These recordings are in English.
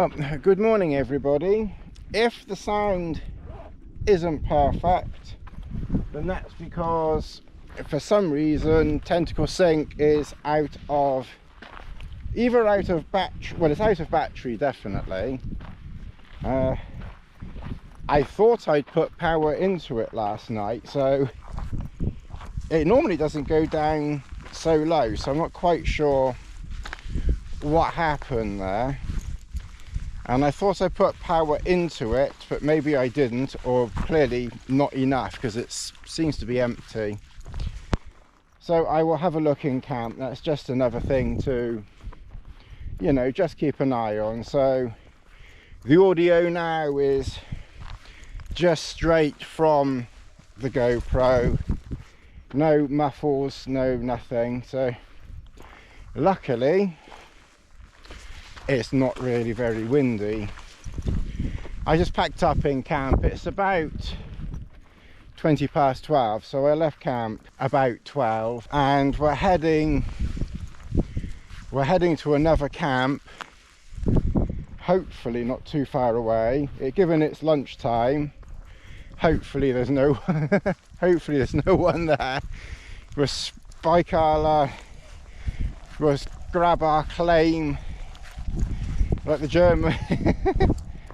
Well, good morning everybody. If the sound isn't perfect, then that's because for some reason Tentacle Sync is out of battery. Well, it's out of battery definitely. I thought I'd put power into it last night, so it normally doesn't go down so low, so I'm not quite sure what happened there. And I thought I put power into it, but maybe I didn't, or clearly not enough because it seems to be empty. So I will have a look in camp. That's just another thing to, you know, just keep an eye on. So the audio now is just straight from the GoPro, no muffles, no nothing. So luckily it's not really very windy. I just packed up in camp. It's about 20 past 12, so I left camp about 12, and we're heading to another camp, hopefully not too far away. Given it's lunchtime, hopefully there's no hopefully there's no one there. We'll spike our we'll grab our claim like the German.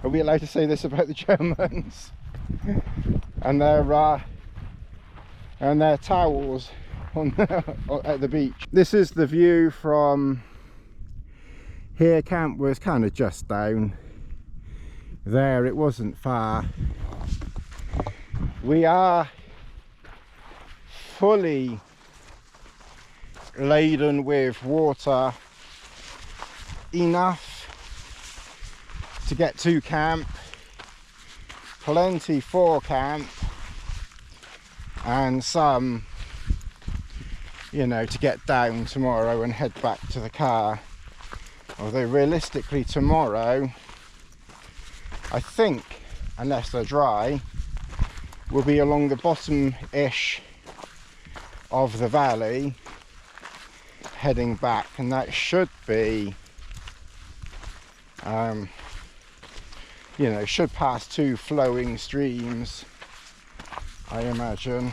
Are we allowed to say this about the Germans? And their towels on at the beach. This is the view from here. Camp was kind of just down there, it wasn't far. We are fully laden with water, enough to get to camp, plenty for camp, and some, you know, to get down tomorrow and head back to the car. Although realistically tomorrow, I think, unless they're dry, we'll be along the bottom-ish of the valley heading back, and that should be you know, should pass two flowing streams, I imagine.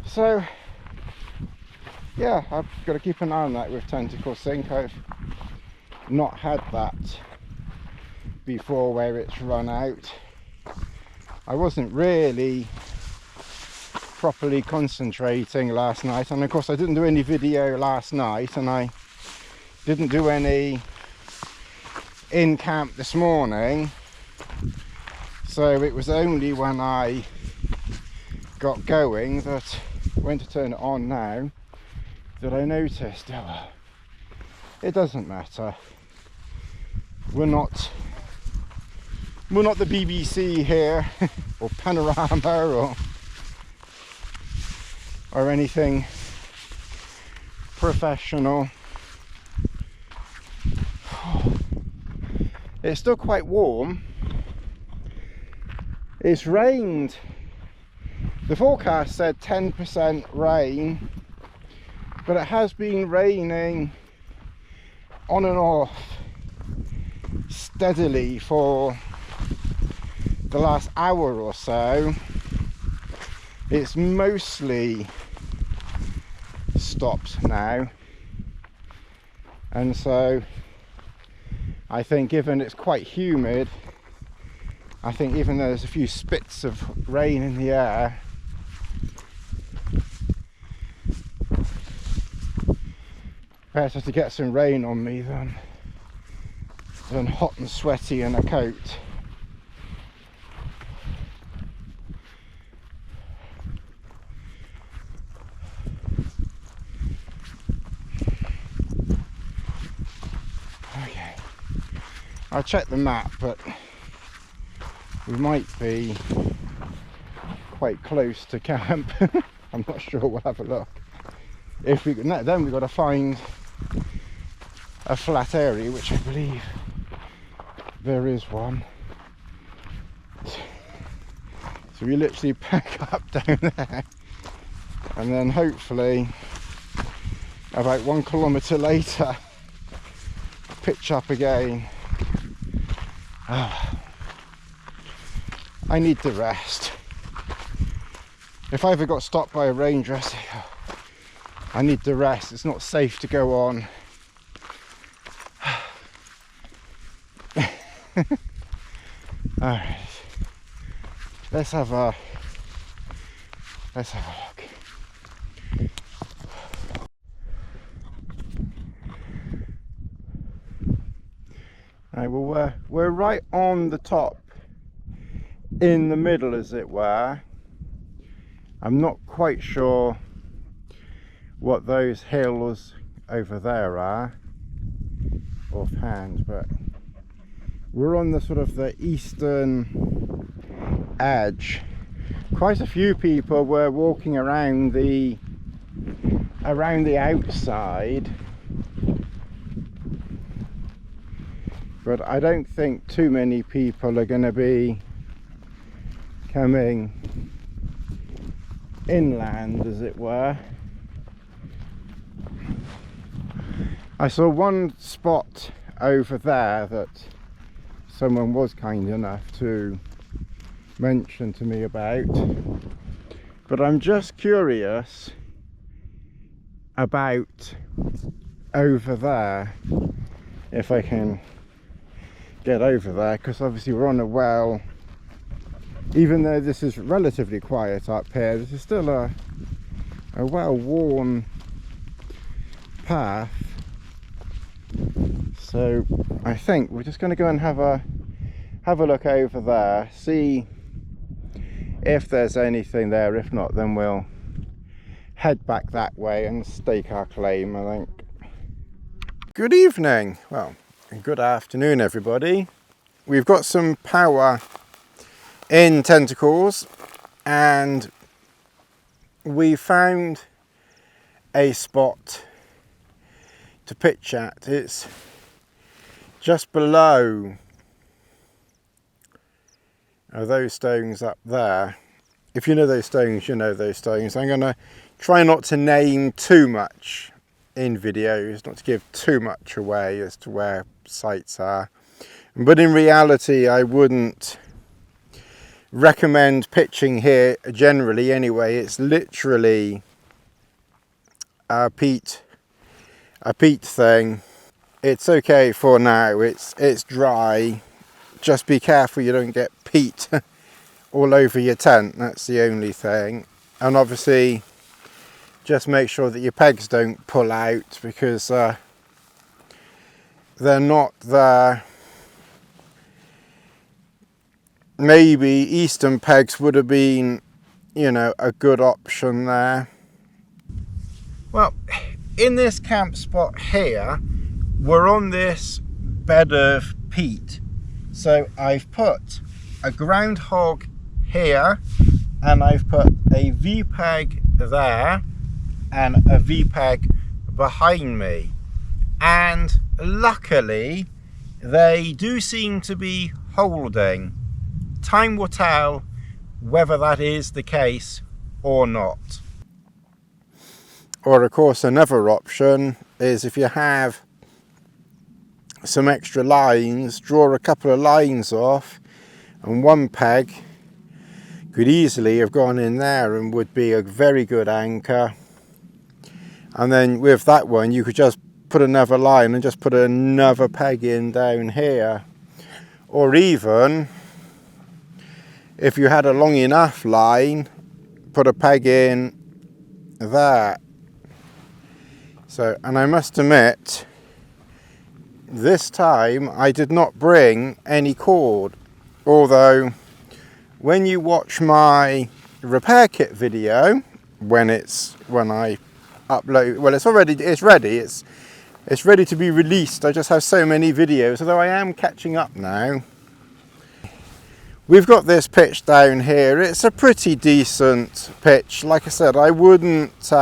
So yeah, I've got to keep an eye on that with Tentacle Sync. I've not had that before where it's run out. I wasn't really properly concentrating last night, and of course I didn't do any video last night, and I didn't do any in camp this morning, so it was only when I got going, that went to turn it on now, that I noticed, oh well, it doesn't matter, we're not the BBC here or Panorama or anything professional. It's still quite warm. It's rained. The forecast said 10% rain, but it has been raining on and off steadily for the last hour or so. It's mostly stopped now, and so I think, given it's quite humid, I think even though there's a few spits of rain in the air, better to get some rain on me than hot and sweaty in a coat. Okay, I'll check the map, but we might be quite close to camp. I'm not sure, we'll have a look. If we no, then we've got to find a flat area, which I believe there is one. So we literally pack up down there, and then hopefully About 1 kilometre later, pitch up again. Oh, I need the rest. If I ever got stopped by a ranger, I need the rest. It's not safe to go on. Alright, let's have a look. Right, well, we're right on the top, in the middle as it were. I'm not quite sure what those hills over there are offhand, but we're on the sort of the eastern edge. Quite a few people were walking around the outside, but I don't think too many people are going to be coming inland, as it were. I saw one spot over there that someone was kind enough to mention to me about, but I'm just curious about over there, if I can get over there, because obviously we're on a well. Even though this is relatively quiet up here, this is still a well-worn path. So I think we're just going to go and have a look over there, see if there's anything there. If not, then we'll head back that way and stake our claim, I think. Good evening, well, good afternoon everybody. We've got some power in Tentacles, and we found a spot to pitch at. It's just below those stones up there. If you know those stones, you know those stones. I'm going to try not to name too much in videos, not to give too much away as to where sites are, but in reality I wouldn't recommend pitching here generally anyway. It's literally a peat thing. It's okay for now, it's dry. Just be careful you don't get peat all over your tent, that's the only thing. And obviously just make sure that your pegs don't pull out, because they're not there. Maybe Eastern pegs would have been, you know, a good option there. Well, in this camp spot here, we're on this bed of peat. So I've put a ground hog here, and I've put a V-peg there and a V-peg behind me. And luckily, they do seem to be holding. Time will tell whether that is the case or not. Or of course another option is, if you have some extra lines, draw a couple of lines off, and one peg could easily have gone in there and would be a very good anchor. And then with that one you could just put another line and just put another peg in down here. Or even if you had a long enough line, put a peg in there. So, and I must admit, this time I did not bring any cord, although when you watch my repair kit video, when I upload, well, it's ready to be released. I just have so many videos, although I am catching up now. We've got this pitch down here. It's a pretty decent pitch. Like I said, I wouldn't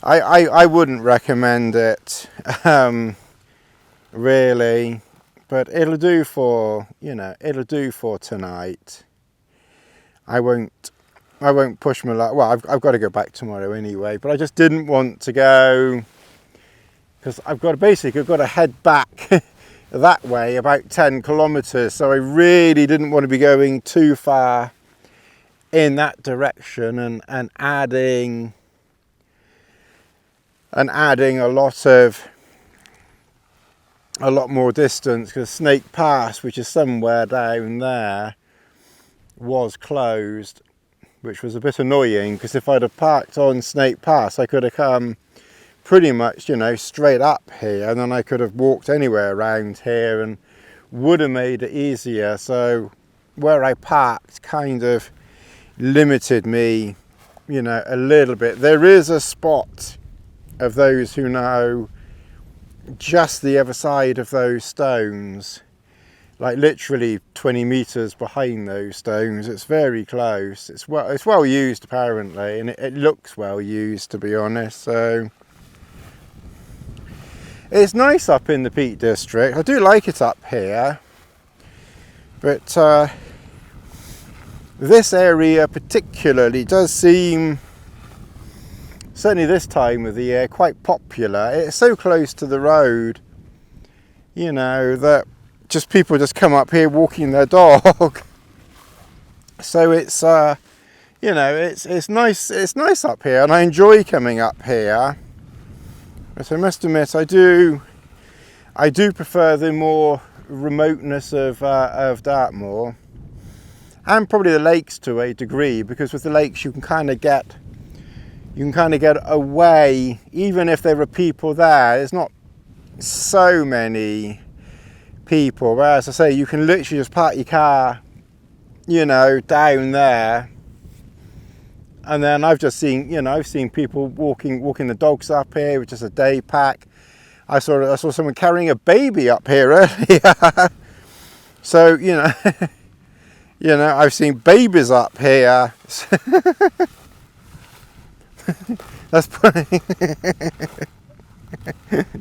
I wouldn't recommend it really, but it'll do for, you know, it'll do for tonight. I won't I won't push my luck. Well, I've got to go back tomorrow anyway, but I just didn't want to go because I've got to head back that way about 10 kilometers. So I really didn't want to be going too far in that direction and adding a lot more distance, because Snake Pass, which is somewhere down there, was closed, which was a bit annoying, because if I'd have parked on Snake Pass, I could have come pretty much, you know, straight up here, and then I could have walked anywhere around here and would have made it easier. So where I parked kind of limited me, you know, a little bit. There is a spot, of those who know, just the other side of those stones, like literally 20 meters behind those stones. It's very close. It's well used apparently, and it looks well used, to be honest. So it's nice up in the Peak District. I do like it up here, but this area particularly does seem, certainly this time of the year, quite popular. It's so close to the road, you know, that just people just come up here walking their dog. So it's you know, it's nice up here, and I enjoy coming up here. But I must admit, I do prefer the more remoteness of Dartmoor, and probably the lakes to a degree, because with the lakes you can kind of get away, even if there are people there. There's not so many people, whereas I say you can literally just park your car, you know, down there, and then I've just seen, you know, I've seen people walking the dogs up here with just a day pack. I saw someone carrying a baby up here earlier. So, you know, you know, I've seen babies up here. That's funny.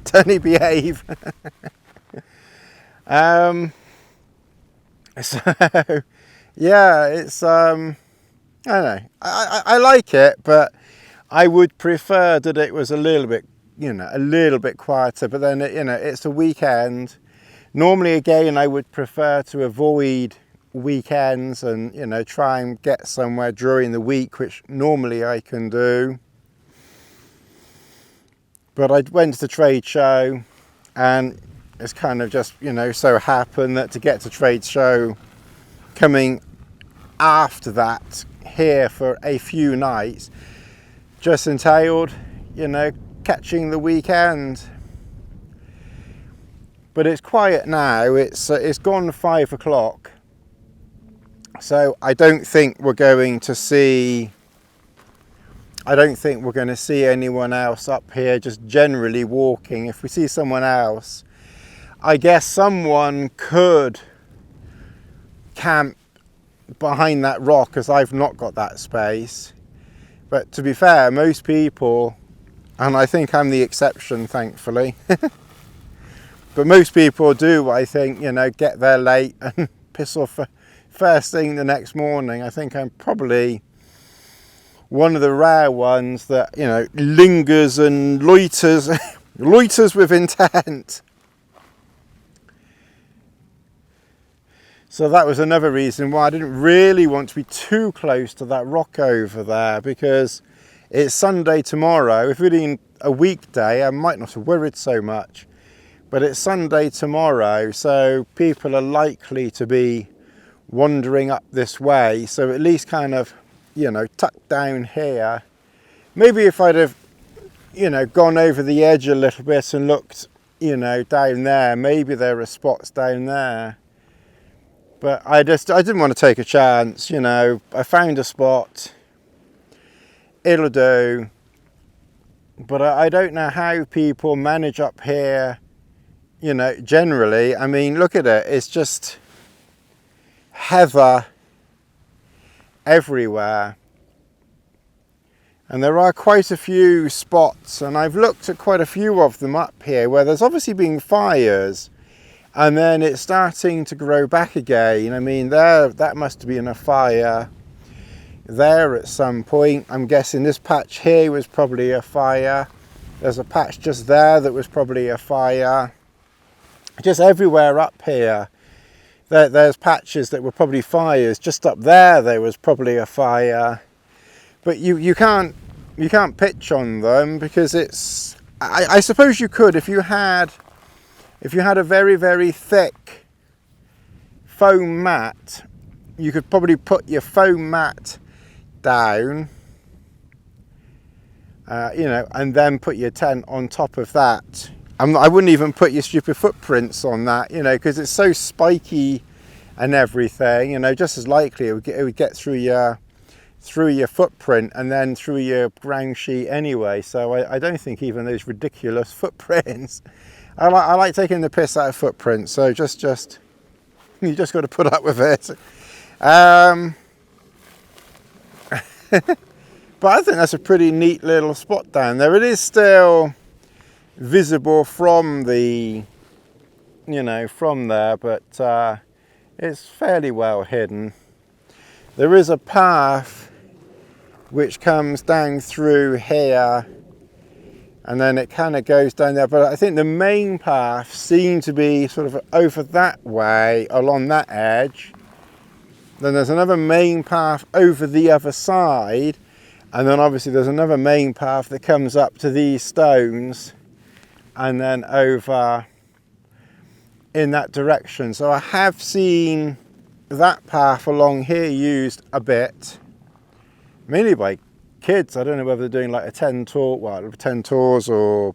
Tony, behave. So yeah, it's I don't know, I like it, but I would prefer that it was a little bit, you know, a little bit quieter. But then, you know, it's a weekend. Normally, again, I would prefer to avoid weekends and, you know, try and get somewhere during the week, which normally I can do. But I went to the trade show, and it's kind of just, you know, so happened that to get to trade show coming after that here for a few nights just entailed, you know, catching the weekend. But it's quiet now. It's gone 5 o'clock, so I don't think we're going to see anyone else up here just generally walking. If we see someone else, I guess someone could camp behind that rock, as I've not got that space. But to be fair, most people, and I think I'm the exception, thankfully, but most people do, I think, you know, get there late and piss off first thing the next morning. I think I'm probably one of the rare ones that, you know, lingers and loiters with intent. So that was another reason why I didn't really want to be too close to that rock over there, because it's Sunday tomorrow. If it had been a weekday, I might not have worried so much, but it's Sunday tomorrow, so people are likely to be wandering up this way. So at least kind of, you know, tucked down here. Maybe if I'd have, you know, gone over the edge a little bit and looked, you know, down there, maybe there are spots down there. But I didn't want to take a chance, you know. I found a spot, it'll do. But I don't know how people manage up here, you know, generally. I mean, look at it, it's just heather everywhere. And there are quite a few spots, and I've looked at quite a few of them up here where there's obviously been fires, and then it's starting to grow back again. I mean, that must have been a fire there at some point. I'm guessing this patch here was probably a fire. There's a patch just there that was probably a fire. Just everywhere up here, there's patches that were probably fires. Just up there was probably a fire. But you can't pitch on them because it's, I suppose you could if you had a very, very thick foam mat. You could probably put your foam mat down, you know, and then put your tent on top of that. I wouldn't even put your stupid footprints on that, you know, because it's so spiky and everything. You know, just as likely it would get through your footprint and then through your ground sheet anyway. So I don't think even those ridiculous footprints. I like taking the piss out of footprints. So you just got to put up with it. But I think that's a pretty neat little spot down there. It is still visible from the, you know, from there, but it's fairly well hidden. There is a path which comes down through here and then it kind of goes down there, but I think the main path seemed to be sort of over that way along that edge. Then there's another main path over the other side, and then obviously there's another main path that comes up to these stones and then over in that direction. So I have seen that path along here used a bit, mainly by kids. I don't know whether they're doing like a 10 tours or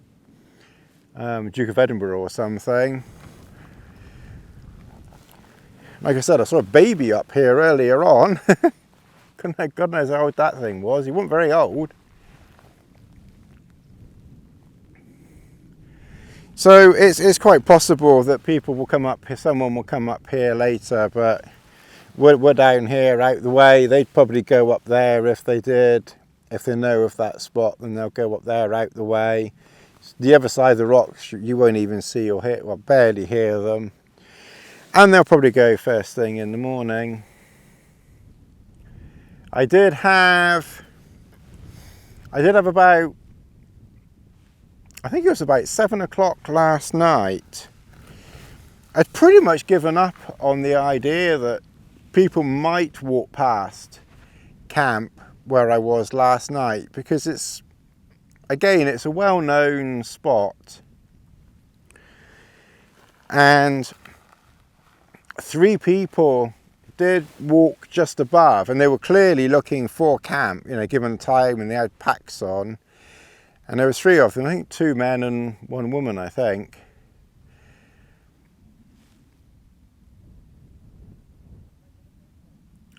Duke of Edinburgh or something. Like I said, I saw a baby up here earlier on. God knows how old that thing was. He wasn't very old. So it's quite possible that people will come up here, someone will come up here later, but we're down here out the way. They'd probably go up there if they did. If they know of that spot, then they'll go up there out the way. The other side of the rocks, you won't even see or hear, well, barely hear them. And they'll probably go first thing in the morning. I did have about, I think it was about 7 o'clock last night. I'd pretty much given up on the idea that people might walk past camp where I was last night, because it's a well-known spot, and 3 people did walk just above, and they were clearly looking for camp, you know, given the time, and they had packs on, and there was 3 of them, I think 2 men and 1 woman, I think.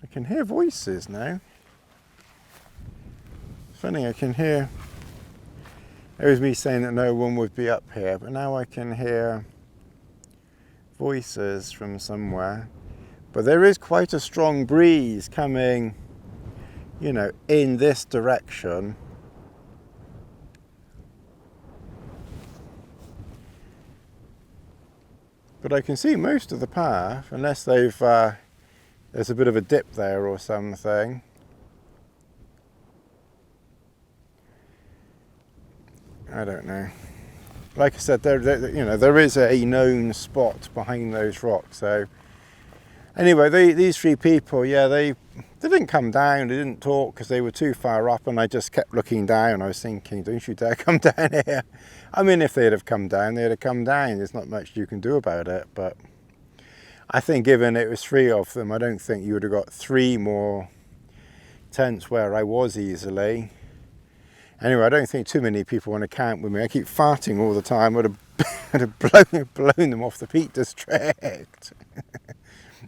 I can hear voices now. It's funny, I can hear, it was me saying that no one would be up here, but now I can hear voices from somewhere. But there is quite a strong breeze coming, you know, in this direction. But I can see most of the path, unless they've, there's a bit of a dip there or something. I don't know. Like I said, you know, there is a known spot behind those rocks. So anyway, these 3 people, yeah, they didn't come down, they didn't talk because they were too far up, and I just kept looking down. I was thinking, don't you dare come down here. I mean, if they'd have come down, they'd have come down. There's not much you can do about it, but I think given it was 3 of them, I don't think you would have got 3 more tents where I was easily. Anyway, I don't think too many people want to camp with me. I keep farting all the time. I would have blown them off the Peak District.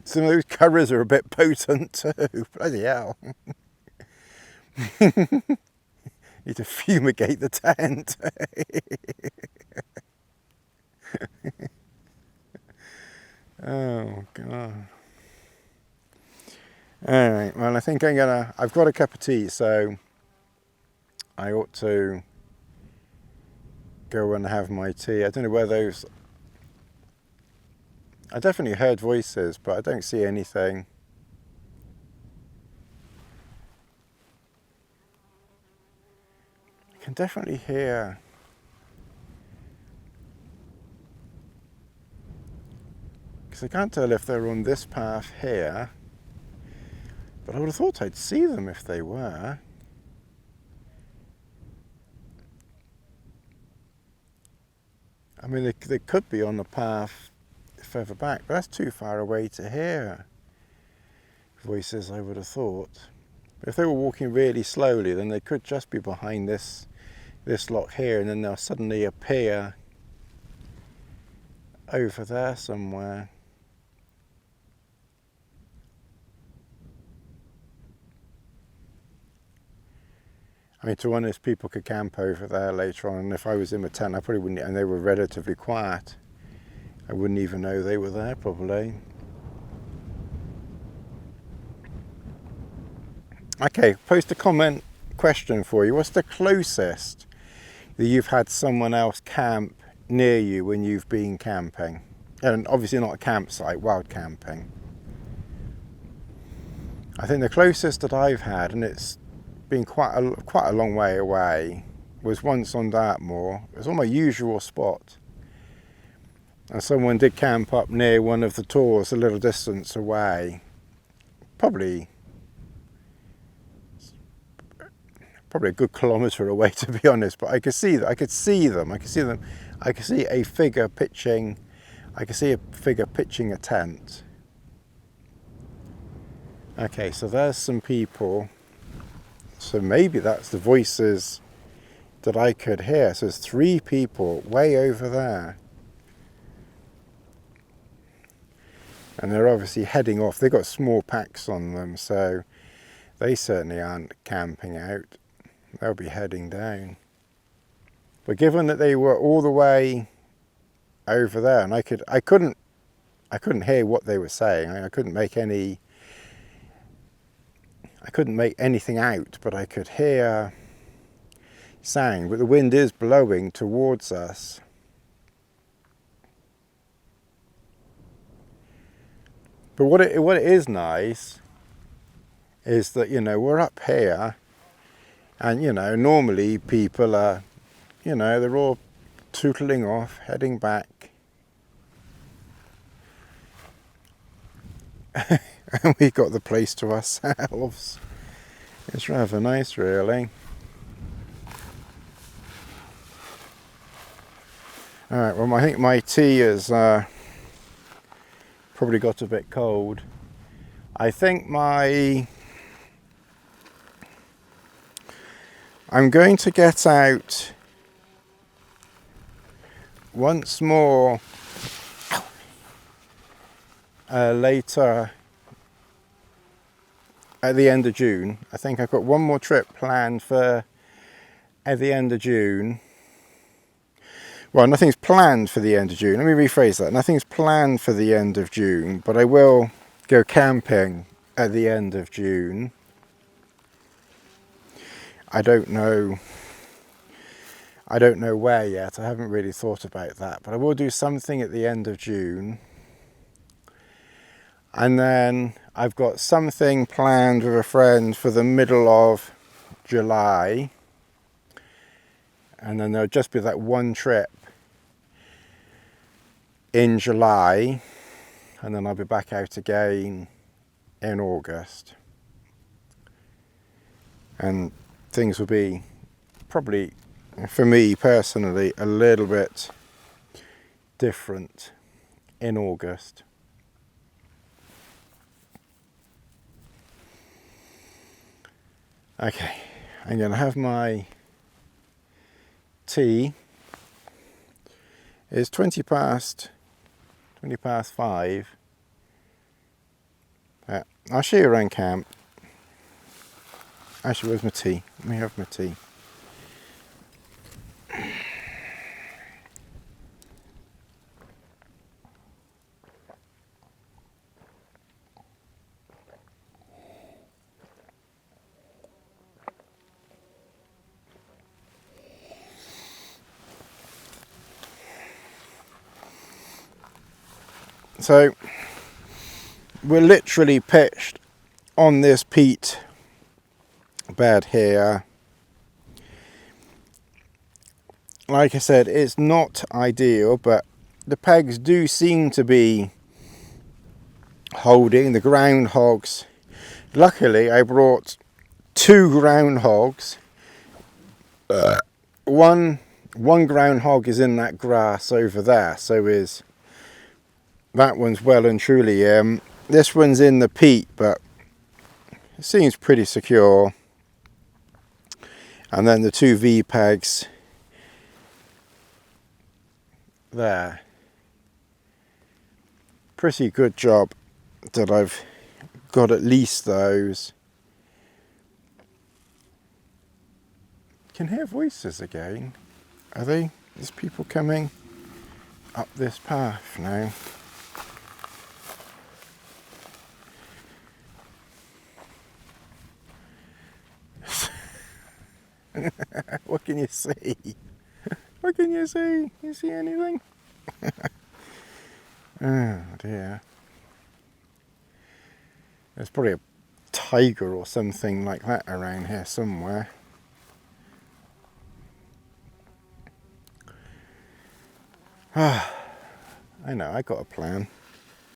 Some of those curries are a bit potent too. Bloody hell. Need to fumigate the tent. Oh God. Alright, well I think I've got a cup of tea, so I ought to go and have my tea. I don't know where those, I definitely heard voices, but I don't see anything. can definitely hear. Because I can't tell if they're on this path here, but I would have thought I'd see them if they were. I mean, they could be on the path further back, but that's too far away to hear voices, I would have thought. But if they were walking really slowly, then they could just be behind this lot here, and then they'll suddenly appear over there somewhere. I mean, to be honest, people could camp over there later on, and if I was in my tent, I probably wouldn't, and they were relatively quiet, I wouldn't even know they were there, probably. Okay, post a comment question for you. What's the closest that you've had someone else camp near you when you've been camping? And obviously not a campsite, wild camping. I think the closest that I've had, and it's been quite a long way away, was once on Dartmoor. It was on my usual spot, and someone did camp up near one of the tors a little distance away, probably a good kilometre away, to be honest. But I could see them. I could see a figure pitching. I could see a figure pitching a tent. Okay, so there's some people. So maybe that's the voices that I could hear. So there's 3 people way over there. And they're obviously heading off. They've got small packs on them, so they certainly aren't camping out. They'll be heading down. But given that they were all the way over there, and I couldn't hear what they were saying. I couldn't make anything out, but I could hear sound. But the wind is blowing towards us. But what it is nice is that, you know, we're up here, and, you know, normally people are, you know, they're all tootling off, heading back. And we got the place to ourselves. It's rather nice, really. Alright, well, I think my tea has probably got a bit cold. I think I'm going to get out once more later at the end of June. I think I've got one more trip planned for at the end of June. Well, nothing's planned for the end of June. Let me rephrase that. Nothing's planned for the end of June, but I will go camping at the end of June. I don't know where yet. I haven't really thought about that, but I will do something at the end of June. And then I've got something planned with a friend for the middle of July. And then there'll just be that one trip in July. And then I'll be back out again in August. And things will be probably, for me personally, a little bit different in August. Okay, I'm going to have my tea. It's 20 past 5. I'll show you around camp. Actually, where's my tea? Let me have my tea. So we're literally pitched on this peat bed here. like I said, it's not ideal, but the pegs do seem to be holding. The ground hogs, luckily I brought 2 ground hogs. One ground hog is in that grass over there, so is that one's well and truly this one's in the peat, but it seems pretty secure. And then the 2 V pegs there. Pretty good job that I've got at least those. Can hear voices again. Are they? There's people coming up this path now. What can you see? What can you see? You see anything? Oh dear. There's probably a tiger or something like that around here somewhere. I know, I got a plan.